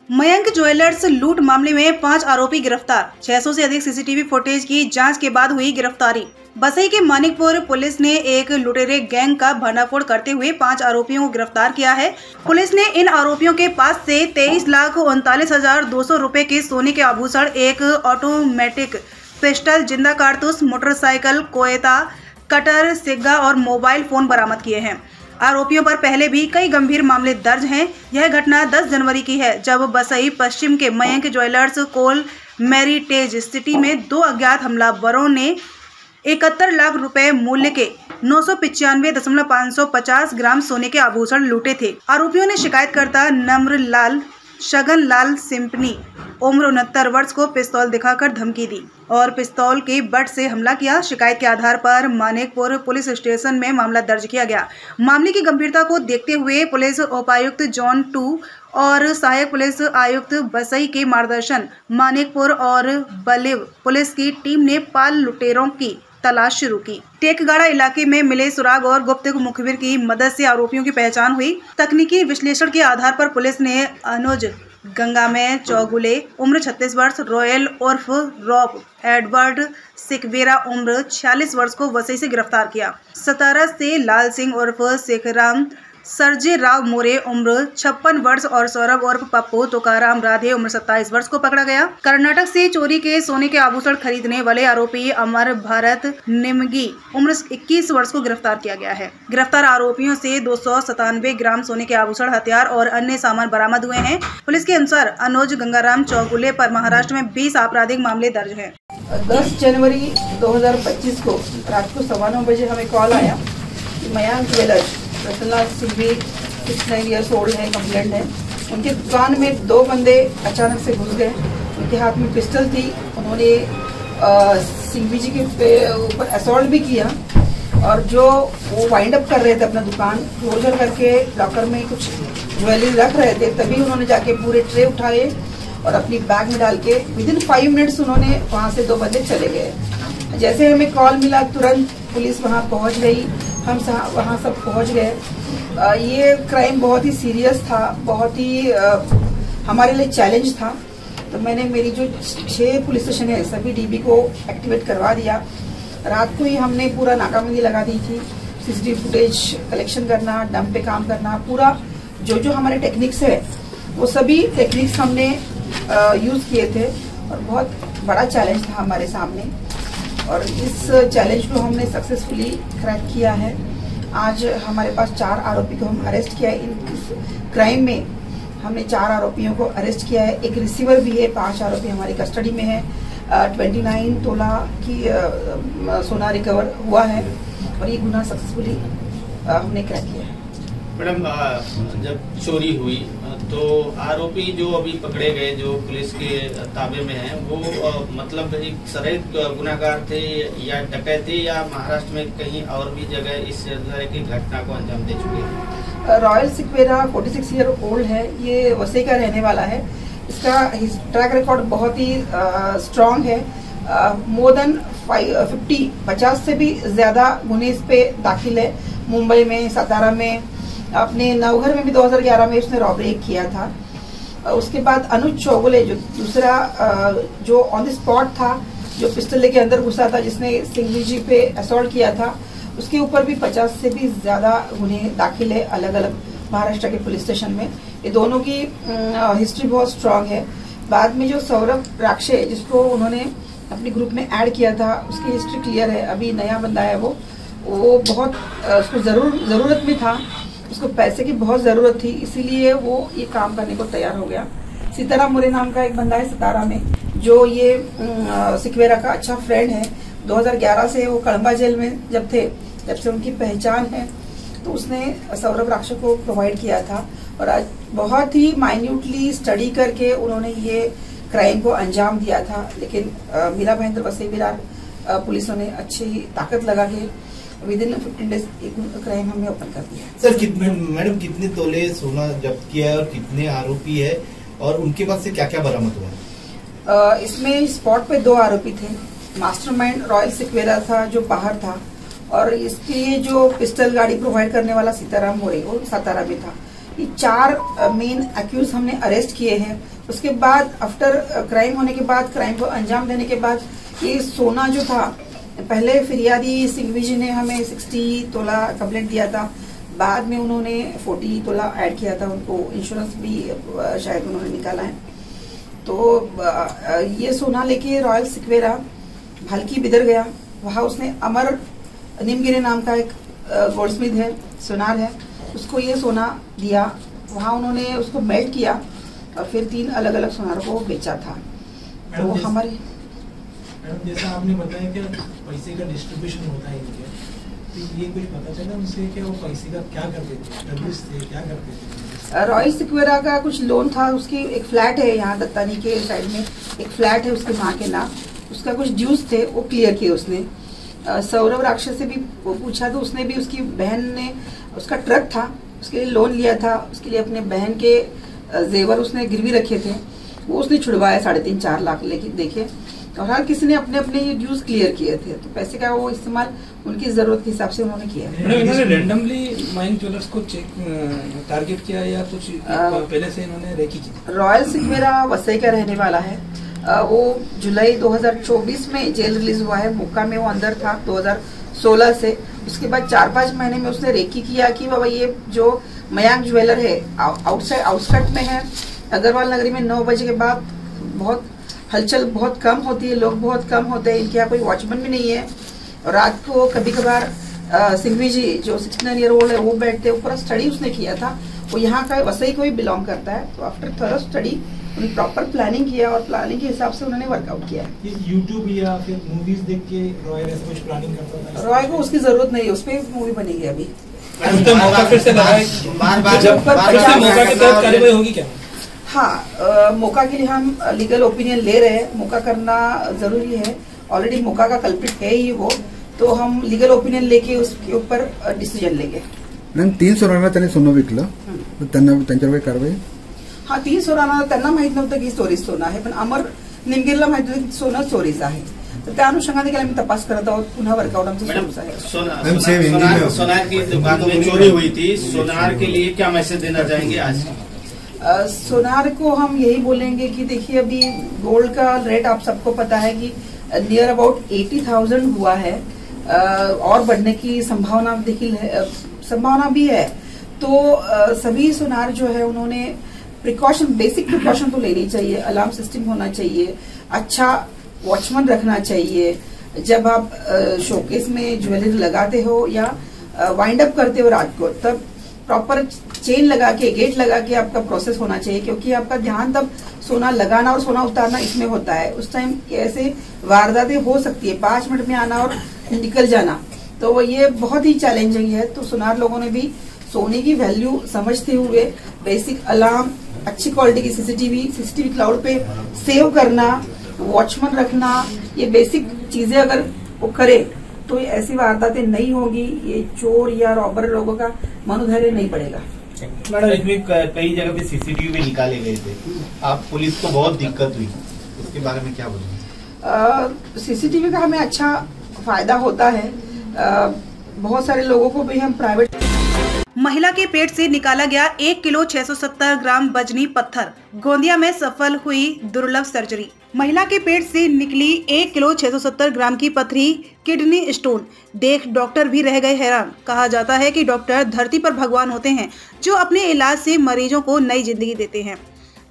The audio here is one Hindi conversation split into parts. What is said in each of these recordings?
मयंक ज्वेलर्स लूट मामले में 5 आरोपी गिरफ्तार। 600 से अधिक सीसीटीवी फुटेज की जांच के बाद हुई गिरफ्तारी। बसई के मानिकपुर पुलिस ने एक लुटेरे गैंग का भंडाफोड़ करते हुए 5 आरोपियों को गिरफ्तार किया है। पुलिस ने इन आरोपियों के पास से 23,39,200 रुपए के सोने के आभूषण, एक ऑटोमेटिक पिस्टल, जिंदा कारतूस, मोटरसाइकिल, कोयता, कटर, सिग्गा और मोबाइल फोन बरामद किए हैं। आरोपियों पर पहले भी कई गंभीर मामले दर्ज हैं। यह घटना 10 जनवरी की है, जब बसई पश्चिम के मयंक ज्वेलर्स कोल मैरिटेज सिटी में 2 अज्ञात हमलावरों ने 71 लाख रुपए मूल्य के 995.550 ग्राम सोने के आभूषण लूटे थे। आरोपियों ने शिकायतकर्ता नम्रलाल शगन लाल सिंपनी उम्र 69 वर्ष को पिस्तौल दिखाकर धमकी दी और पिस्तौल के बट से हमला किया। शिकायत के आधार पर मानिकपुर पुलिस स्टेशन में मामला दर्ज किया गया। मामले की गंभीरता को देखते हुए पुलिस उपायुक्त जोन 2 और सहायक पुलिस आयुक्त बसई के मार्गदर्शन मानिकपुर और बलिव पुलिस की टीम ने पाल लुटेरों की तलाश शुरू की। टेकगाड़ा इलाके में मिले सुराग और गुप्त मुखबिर की मदद से आरोपियों की पहचान हुई। तकनीकी विश्लेषण के आधार पर पुलिस ने अनुज गंगामय चौगुले उम्र 36 वर्ष, रॉयल उर्फ रॉब एडवर्ड सिकवेरा उम्र 46 वर्ष को वसई से गिरफ्तार किया। 17 से लाल सिंह उर्फ शेखराम सरजे राव मोरे उम्र 56 वर्ष और सौरभ उर्फ पप्पू तुकाराम राधे उम्र 27 वर्ष को पकड़ा गया। कर्नाटक से चोरी के सोने के आभूषण खरीदने वाले आरोपी अमर भारत निमगी उम्र 21 वर्ष को गिरफ्तार किया गया है। गिरफ्तार आरोपियों से 297 ग्राम सोने के आभूषण, हथियार और अन्य सामान बरामद हुए हैं। पुलिस के अनुसार अनुज गंगाराम चौगुले पर महाराष्ट्र में 20 आपराधिक मामले दर्ज है। 10 जनवरी 2025 को रात को 9:15 बजे हमें कॉल आया कि Mayank jewellers Ratanlal Singhvi 69 years old है, कंप्लेंट है। उनके दुकान में 2 बंदे अचानक से घुस गए। उनके हाथ में पिस्टल थी। उन्होंने सिंघवी जी के ऊपर असॉल्ट भी किया और जो वो वाइंड अप कर रहे थे अपना दुकान क्लोजर करके लॉकर में कुछ ज्वेलरी रख रहे थे, तभी उन्होंने जाके पूरे ट्रे उठाए और अपनी बैग में डाल के विदिन 5 मिनट्स उन्होंने वहाँ से 2 बंदे चले गए। जैसे हमें कॉल मिला तुरंत पुलिस वहाँ पहुँच गई। हम वहाँ सब पहुँच गए। ये क्राइम बहुत ही सीरियस था, बहुत ही हमारे लिए चैलेंज था। तो मैंने मेरी जो 6 पुलिस स्टेशन है सभी डीबी को एक्टिवेट करवा दिया। रात को ही हमने पूरा नाकाबंदी लगा दी थी। सीसीटीवी फुटेज कलेक्शन करना, डंप पे काम करना, पूरा जो हमारे टेक्निक्स है वो सभी टेक्निक्स हमने यूज किए थे और बहुत बड़ा चैलेंज था हमारे सामने और इस चैलेंज को हमने सक्सेसफुली क्रैक किया है। आज हमारे पास 4 आरोपी को हम अरेस्ट किया है। इन क्राइम में हमने 4 आरोपियों को अरेस्ट किया है। एक रिसीवर भी है। 5 आरोपी हमारी कस्टडी में है। 29 तोला की सोना रिकवर हुआ है और ये गुना सक्सेसफुली हमने क्रैक किया है। मैडम, जब चोरी हुई तो आरोपी जो अभी पकड़े गए, जो पुलिस के ताबे में हैं, वो मतलब एक सराय गुनाहगार थे या डकैत थे या महाराष्ट्र में कहीं और भी जगह इस तरह की घटना को अंजाम दे चुके हैं? रॉयल सिकवेरा 46 ईयर ओल्ड है। ये वसई का रहने वाला है। इसका ट्रैक रिकॉर्ड बहुत ही स्ट्रांग है। मोर देन 50 से भी ज्यादा गुने इस पे दाखिल है। मुंबई में, सतारा में, अपने नवघर में भी 2011 में उसने रॉबरी किया था। उसके बाद अनुज चौगुले जो दूसरा जो ऑन द स्पॉट था, जो पिस्टल लेके अंदर घुसा था, जिसने सिंघवी जी पे असॉल्ट किया था, उसके ऊपर भी 50 से भी ज्यादा गुने दाखिल है अलग अलग महाराष्ट्र के पुलिस स्टेशन में। ये दोनों की हिस्ट्री बहुत स्ट्रांग है। बाद में जो सौरभ राक्षे जिसको उन्होंने अपने ग्रुप में ऐड किया था, उसकी हिस्ट्री क्लियर है। अभी नया बंदा है वो बहुत उसको जरूरत में था, उसको पैसे की बहुत जरूरत थी, इसीलिए वो ये काम करने को तैयार हो गया। सीताराम मोरे नाम का एक बंदा है सतारा में, जो ये सिकवेरा का अच्छा फ्रेंड है। 2011 से वो कड़म्बा जेल में जब थे, जब से उनकी पहचान है, तो उसने सौरभ राक्षे को प्रोवाइड किया था और आज बहुत ही माइन्यूटली स्टडी करके उन्होंने ये क्राइम को अंजाम दिया था। लेकिन मीरा महेंद्र वसई विरार पुलिसों ने अच्छी ताकत लगा के विदिन 15 डेज क्राइम हमने ओपन कर दिया। सर मैडम कितने तोले सोना जब्त किया है और कितने आरोपी है और उनके पास से क्या क्या बरामद हुआ है? इसमें स्पॉट पे 2 आरोपी थे। मास्टरमाइंड रॉयल सिकवेरा था जो बाहर था और इसके जो पिस्टल गाड़ी प्रोवाइड करने वाला सीताराम मोरे वो सतारा में था। ये 4 मेन एक्यूज हमने अरेस्ट किए हैं। उसके बाद आफ्टर क्राइम होने के बाद, क्राइम को अंजाम देने के बाद, ये सोना जो था, पहले फिरियादी सिंघवी जी ने हमें 60 तोला कंप्लेंट दिया था, बाद में उन्होंने 40 तोला ऐड किया था, उनको इंश्योरेंस भी शायद उन्होंने निकाला है। तो ये सोना लेके रॉयल सिक्वेरा भालकी बिदर गया। वहाँ उसने अमर निमगिरी नाम का एक गोल्डस्मिथ है, सोनार है, उसको ये सोना दिया। वहाँ उन्होंने उसको मेल्ट किया और फिर 3 अलग अलग सोनार को बेचा था। तो हमारे मैडम जैसा आपने बताया कि पैसे का डिस्ट्रीब्यूशन होता है इनके, तो ये कुछ पता चला उनसे कि वो पैसे का क्या करते थे, क्या करते थे? रॉयल सिक्वेरा का कुछ लोन था, उसकी एक फ्लैट है यहाँ दत्तानी के साइड में, एक फ्लैट है उसके माँ के नाम, उसका कुछ ड्यूज थे वो क्लियर किए उसने। सौरभ राक्षस से भी वो पूछा तो उसने भी, उसकी बहन ने, उसका ट्रक था उसके लिए लोन लिया था, उसके लिए अपने बहन के जेवर उसने गिरवी रखे थे, वो उसने छुड़वाया 3.5-4 लाख लेके देखे। और हर किसी ने अपने अपने ये ड्यूज क्लियर किए थे, तो पैसे का वो इस्तेमाल उनकी जरूरत के हिसाब से उन्होंने किया। इन्होंने रैंडमली मयंक ज्वेलर्स को टारगेट किया या कुछ पहले से इन्होंने रेकी की? रॉयल सिक्वेरा वसई का रहने वाला है। वो जुलाई 2024 में जेल रिलीज हुआ है, मोका में वो अंदर था 2016 से। उसके बाद 4-5 महीने में उसने रेकी किया कि बाबा ये जो मयंक ज्वेलर है आउटसाइड आउटस्कट में है, अग्रवाल नगरी में 9 बजे के बाद बहुत हलचल बहुत कम होती है, लोग बहुत कम होते हैं, इनके यहाँ कोई वॉचमैन भी नहीं है। और रात को कभी कभार सिंघवी जी जो 69 ईयर ओल्ड है वो बैठते, ऊपर स्टडी उसने किया था, वो यहाँ का वसई को ही बिलोंग करता है। तो आफ्टर थॉरो स्टडी उन्होंने प्रॉपर प्लानिंग किया और प्लानिंग के हिसाब से उन्होंने वर्कआउट किया। ये यूट्यूब या फिर मूवीज देख के रॉय ऐसा कुछ प्लानिंग करता था? रॉय को उसकी जरूरत नहीं है, उस पर मूवी बनेगी अभी। होगी क्या? हाँ, मौका के लिए हम लीगल ओपिनियन ले रहे हैं, मौका करना जरूरी है। ऑलरेडी मौका का कल्प्रिट है ही वो, तो हम लीगल ओपिनियन लेके उसके ऊपर डिसिजन लेंगे। मॅम 3 सोनांना त्यांनी सोनं विकलं, त्यांच्यावर कारवाई? हा, 3 सोनांना त्यांना माहित नव्हतं की चोरीस सोनं आहे, पण अमर निमगिरीला माहित होतं की सोनं चोरीच आहे। तर त्या अनुषंगाने आम्ही तपास करत आहोत, पुन्हा वर्कआउट आमचं सुरूच आहे। सोनार की दुकान में चोरी हुई थी, सोनार के लिए क्या मैसेज देना चाहेंगे आज? सोनार को हम यही बोलेंगे कि देखिए अभी गोल्ड का रेट आप सबको पता है कि नियर अबाउट 80,000 हुआ है, और बढ़ने की संभावना संभावना भी है। तो सभी सोनार जो है उन्होंने प्रिकॉशन, बेसिक प्रिकॉशन तो लेनी चाहिए, अलार्म सिस्टम होना चाहिए, अच्छा वॉचमैन रखना चाहिए। जब आप शोकेस में ज्वेलरी लगाते हो या वाइंड अप करते हो रात को, तब प्रॉपर चेन लगा के, गेट लगा के आपका प्रोसेस होना चाहिए, क्योंकि आपका ध्यान तब सोना लगाना और सोना उतारना इसमें होता है। उस टाइम ऐसे वारदातें हो सकती है, 5 मिनट में आना और निकल जाना, तो ये बहुत ही चैलेंजिंग है। तो सोनार लोगों ने भी सोने की वैल्यू समझते हुए बेसिक अलार्म, अच्छी क्वालिटी की सीसीटीवी क्लाउड पे सेव करना, वॉचमैन रखना, ये बेसिक चीजें अगर वो करे तो ऐसी वारदातें नहीं होगी, ये चोर या रॉबर लोगों का मनोधैर्य नहीं पड़ेगा। मैडम इसमें कई जगह पे सीसीटीवी भी निकाले गए थे, आप पुलिस को बहुत दिक्कत हुई, उसके बारे में क्या बोलेंगे? सीसीटीवी का हमें अच्छा फायदा होता है, बहुत सारे लोगों को भी हम प्राइवेट। महिला के पेट से निकाला गया 1 किलो 670 ग्राम बजनी पत्थर, गोंदिया में सफल हुई दुर्लभ सर्जरी। महिला के पेट से निकली 1 किलो 670 ग्राम की पथरी, किडनी स्टोन देख डॉक्टर भी रह गए हैरान। कहा जाता है कि डॉक्टर धरती पर भगवान होते हैं जो अपने इलाज से मरीजों को नई जिंदगी देते हैं।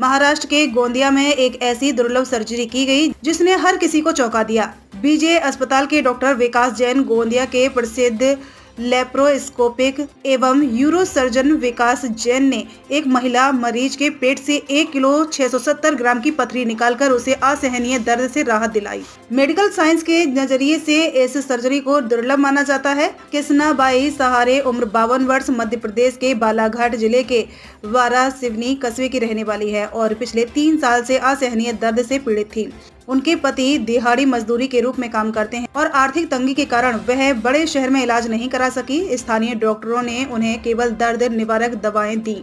महाराष्ट्र के गोंदिया में एक ऐसी दुर्लभ सर्जरी की गई जिसने हर किसी को चौंका दिया। बीजे अस्पताल के डॉक्टर विकास जैन, गोंदिया के प्रसिद्ध लेप्रोस्कोपिक एवं यूरोसर्जन विकास जैन ने एक महिला मरीज के पेट से 1 किलो 670 ग्राम की पथरी निकालकर उसे असहनीय दर्द से राहत दिलाई। मेडिकल साइंस के नजरिए से इस सर्जरी को दुर्लभ माना जाता है। कृष्णाबाई सहारे उम्र 52 वर्ष, मध्य प्रदेश के बालाघाट जिले के वारासिवनी कस्बे की रहने वाली है और पिछले 3 साल से असहनीय दर्द से पीड़ित थी। उनके पति दिहाड़ी मजदूरी के रूप में काम करते हैं और आर्थिक तंगी के कारण वह बड़े शहर में इलाज नहीं करा सकी। स्थानीय डॉक्टरों ने उन्हें केवल दर्द निवारक दवाएं दी,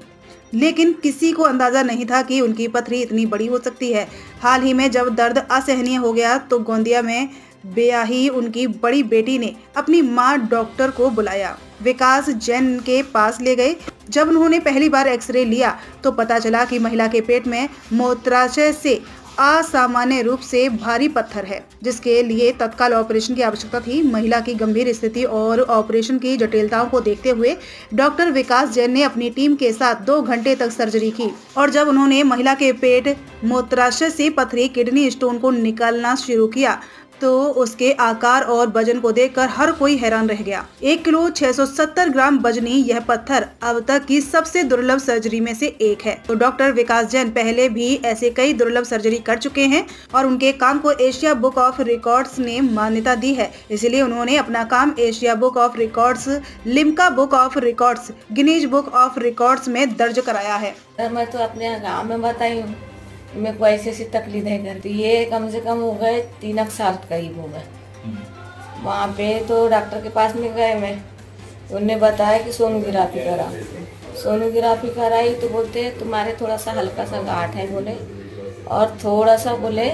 लेकिन किसी को अंदाजा नहीं था कि उनकी पथरी इतनी बड़ी हो सकती है। हाल ही में जब दर्द असहनीय हो गया तो गोंदिया में ब्याही उनकी बड़ी बेटी ने अपनी मां डॉक्टर को बुलाया। विकास जैन के पास ले गए। जब उन्होंने पहली बार एक्सरे लिया तो पता चला कि महिला के पेट में मूत्राशय से असामान्य रूप से भारी पत्थर है, जिसके लिए तत्काल ऑपरेशन की आवश्यकता थी। महिला की गंभीर स्थिति और ऑपरेशन की जटिलताओं को देखते हुए डॉक्टर विकास जैन ने अपनी टीम के साथ 2 घंटे तक सर्जरी की और जब उन्होंने महिला के पेट मूत्राशय से पथरी किडनी स्टोन को निकालना शुरू किया तो उसके आकार और वजन को देखकर हर कोई हैरान रह गया। 1 किलो 670 ग्राम वजनी यह पत्थर अब तक की सबसे दुर्लभ सर्जरी में से एक है। तो डॉक्टर विकास जैन पहले भी ऐसे कई दुर्लभ सर्जरी कर चुके हैं और उनके काम को एशिया बुक ऑफ रिकॉर्ड्स ने मान्यता दी है। इसलिए उन्होंने अपना काम Asia book of records, Limca book of records, Guinness book of records में दर्ज कराया है। मैं तो अपने गाँव में बताई हूँ, मेरे को ऐसी तकलीफें करती, ये कम से कम हो गए 3 साल करीब हो गए। वहाँ पे तो डॉक्टर के पास में गए, मैं उन्होंने बताया कि सोनोग्राफी करा। सोनोग्राफी कराई तो बोलते तुम्हारे थोड़ा सा हल्का सा गांठ है बोले, और थोड़ा सा बोले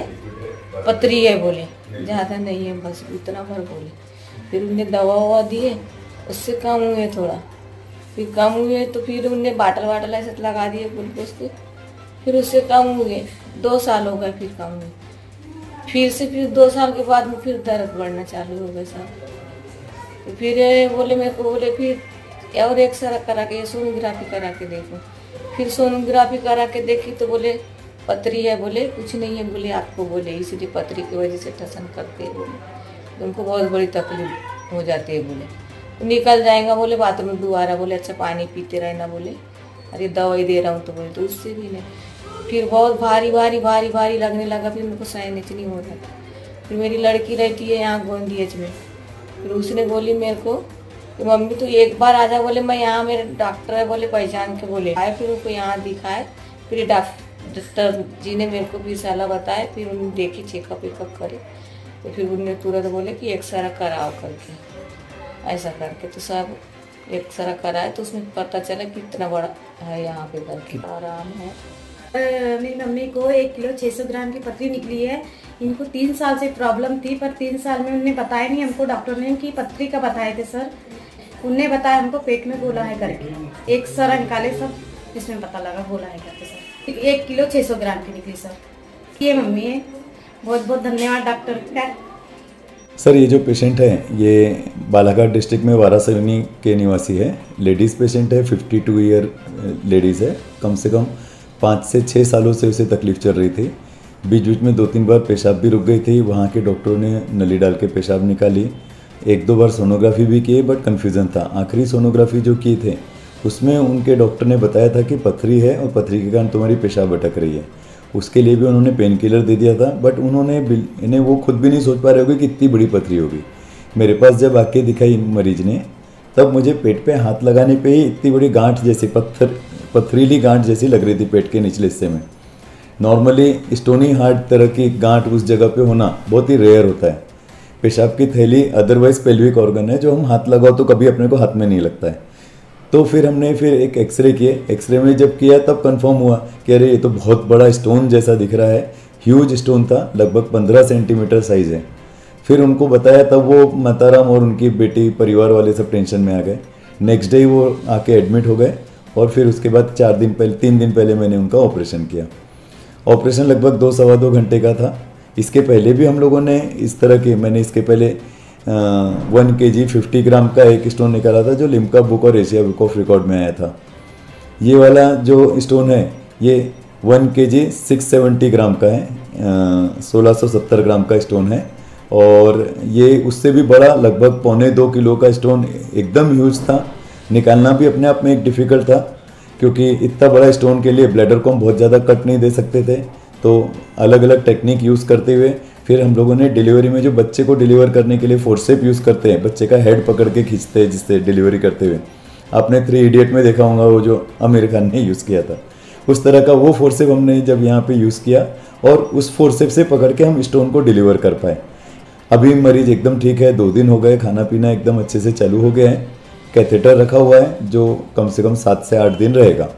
पतरी है बोले, ज़्यादा नहीं है, बस इतना भर बोले। फिर उन्होंने दवा ववा दिए, उससे कम हुए थोड़ा, फिर कम हुए तो फिर उनने बाटल ऐसे लगा दिए ग्लूकोज के, फिर उससे कम हुए। 2 साल हो गए, फिर कम हुए। फिर 2 साल के बाद में फिर दर्द बढ़ना चालू हो गया सर। तो फिर बोले मेरे को, बोले फिर और एक्सरे करा के सोनोग्राफी करा के देखो। फिर सोनोग्राफी करा के देखी तो बोले पथरी है बोले, कुछ नहीं है बोले आपको, बोले इसलिए पथरी की वजह से टसन करते हैं बोले, तुमको बहुत बड़ी तकलीफ हो जाती है बोले, निकल जाएगा बोले बाथरूम में दोबारा, बोले अच्छा पानी पीते रहना बोले, अरे दवाई दे रहा हूँ तो बोले, तो उससे भी नहीं। फिर बहुत भारी लगने लगा, फिर मेरे को सहनेच नहीं हो रहा था। फिर मेरी लड़की रहती है यहाँ गोंदियज में, फिर उसने बोली मेरे को कि मम्मी तो एक बार आ जा, बोले मैं यहाँ मेरे डॉक्टर है बोले पहचान के, बोले आए। फिर उनको यहाँ दिखाए, फिर डॉक्टर जी ने मेरे को भी सलाह बताया, फिर उन्होंने देखे चेकअप वेकअप करे, तो फिर उन्होंने तुरंत बोले कि एक्सरे कराओ करके, ऐसा करके तो सब एक्सरे कराए तो उसमें पता चला कि इतना बड़ा है यहाँ पे करके। आराम है। मेरी मम्मी को 1 किलो 600 ग्राम की पथरी निकली है। इनको 3 साल से प्रॉब्लम थी, पर 3 साल में उन्होंने बताया नहीं हमको, डॉक्टर ने कि पथरी का बताए थे सर, उनने बताया हमको पेट में गोला है करके, एक सर निकाले सब, इसमें पता लगा गोला है करके सर। 1 किलो 600 ग्राम की निकली सर। ये मम्मी है, बहुत बहुत धन्यवाद डॉक्टर का। सर ये जो पेशेंट है ये बालाघाट डिस्ट्रिक्ट में वारासनी के निवासी है, लेडीज़ पेशेंट है, 52 ईयर लेडीज़ है। कम से कम 5 से 6 सालों से उसे तकलीफ़ चल रही थी। बीच में 2-3 बार पेशाब भी रुक गई थी, वहाँ के डॉक्टरों ने नली डाल के पेशाब निकाली, 1-2 बार सोनोग्राफी भी की, बट कन्फ्यूज़न था। आखिरी सोनोग्राफी जो की थे उसमें उनके डॉक्टर ने बताया था कि पथरी है और पथरी के कारण तुम्हारी पेशाब अटक रही है। उसके लिए भी उन्होंने पेन किलर दे दिया था, बट इन्हें वो खुद भी नहीं सोच पा रहे होगे कि इतनी बड़ी पथरी होगी। मेरे पास जब आके दिखाई मरीज ने, तब मुझे पेट पे हाथ लगाने पे ही इतनी बड़ी गांठ जैसी पथरीली गांठ जैसी लग रही थी पेट के निचले हिस्से में। नॉर्मली स्टोनी हार्ट तरह की गांठ उस जगह पे होना बहुत ही रेयर होता है। पेशाब की थैली अदरवाइज पेल्विक ऑर्गन है जो हम हाथ लगाओ तो कभी अपने को हाथ में नहीं लगता है। तो फिर हमने एक एक्सरे किए। एक्सरे में जब किया तब कंफर्म हुआ कि अरे ये तो बहुत बड़ा स्टोन जैसा दिख रहा है। ह्यूज स्टोन था, लगभग 15 सेंटीमीटर साइज़ है। फिर उनको बताया, तब वो माताराम और उनकी बेटी परिवार वाले सब टेंशन में आ गए। नेक्स्ट डे वो आके एडमिट हो गए और फिर उसके बाद 3 दिन पहले मैंने उनका ऑपरेशन किया। ऑपरेशन लगभग 2-2.25 घंटे का था। इसके पहले भी हम लोगों ने इस तरह के, मैंने इसके पहले 1 kg 50 ग्राम का एक स्टोन निकाला था जो लिम्का बुक और एशिया बुक ऑफ रिकॉर्ड में आया था। ये वाला जो स्टोन है ये 1 kg 670 ग्राम का है, 1670 ग्राम का स्टोन है। और ये उससे भी बड़ा, लगभग 1.25 किलो का स्टोन, एकदम ह्यूज था। निकालना भी अपने आप में एक डिफ़िकल्ट था, क्योंकि इतना बड़ा स्टोन के लिए ब्लैडर को हम बहुत ज़्यादा कट नहीं दे सकते थे। तो अलग अलग टेक्निक यूज़ करते हुए फिर हम लोगों ने डिलीवरी में, जो बच्चे को डिलीवर करने के लिए फोर्सेप यूज़ करते हैं, बच्चे का हेड पकड़ के खींचते हैं जिससे डिलीवरी करते हुए, आपने 3 इडियट में देखा होगा वो जो आमिर खान ने यूज़ किया था, उस तरह का वो फोर्सेप हमने जब यहाँ पे यूज़ किया और उस फोर्सेप से पकड़ के हम स्टोन को डिलीवर कर पाए। अभी मरीज एकदम ठीक है, 2 दिन हो गए, खाना पीना एकदम अच्छे से चालू हो गया है। कैथेटर रखा हुआ है जो कम से कम 7 से 8 दिन रहेगा।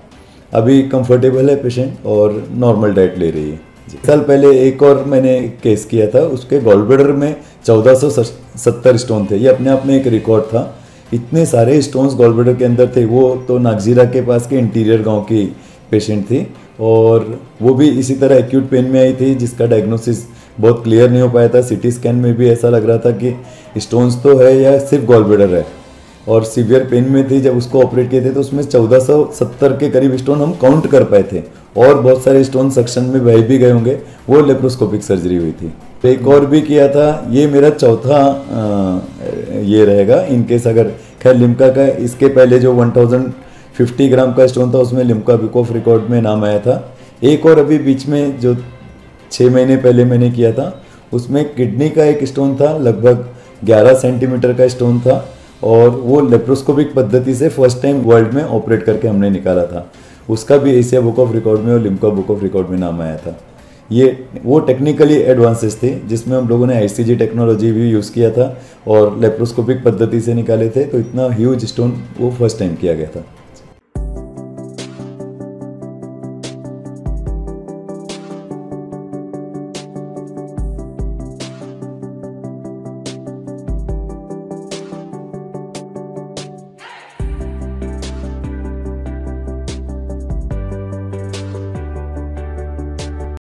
अभी कंफर्टेबल है पेशेंट और नॉर्मल डाइट ले रही है। साल पहले एक और मैंने केस किया था, उसके गॉलब्लैडर में 1470 स्टोन थे। ये अपने आप में एक रिकॉर्ड था। इतने सारे स्टोन्स गॉलब्लैडर के अंदर थे। वो तो नागजीरा के पास के इंटीरियर गांव की पेशेंट थी और वो भी इसी तरह एक्यूट पेन में आई थी, जिसका डायग्नोसिस बहुत क्लियर नहीं हो पाया था। सिटी स्कैन में भी ऐसा लग रहा था कि स्टोन्स तो है या सिर्फ गॉलब्लैडर है, और सीवियर पेन में थी। जब उसको ऑपरेट किए थे तो उसमें 1470 के करीब स्टोन हम काउंट कर पाए थे, और बहुत सारे स्टोन सक्शन में बह भी गए होंगे। वो लेप्रोस्कोपिक सर्जरी हुई थी। एक और भी किया था, ये मेरा चौथा ये रहेगा इनकेस। अगर खैर लिम्का का इसके पहले जो 1050 ग्राम का स्टोन था उसमें लिम्का बुक ऑफ रिकॉर्ड में नाम आया था। एक और अभी बीच में जो 6 महीने पहले मैंने किया था, उसमें किडनी का एक स्टोन था, लगभग 11 सेंटीमीटर का स्टोन था, और वो लेप्रोस्कोपिक पद्धति से फर्स्ट टाइम वर्ल्ड में ऑपरेट करके हमने निकाला था। उसका भी एशिया बुक ऑफ रिकॉर्ड में और लिम्का बुक ऑफ रिकॉर्ड में नाम आया था। ये वो टेक्निकली एडवांसेस थे जिसमें हम लोगों ने आईसीजी टेक्नोलॉजी भी यूज़ किया था और लेप्रोस्कोपिक पद्धति से निकाले थे। तो इतना ह्यूज स्टोन वो फर्स्ट टाइम किया गया था।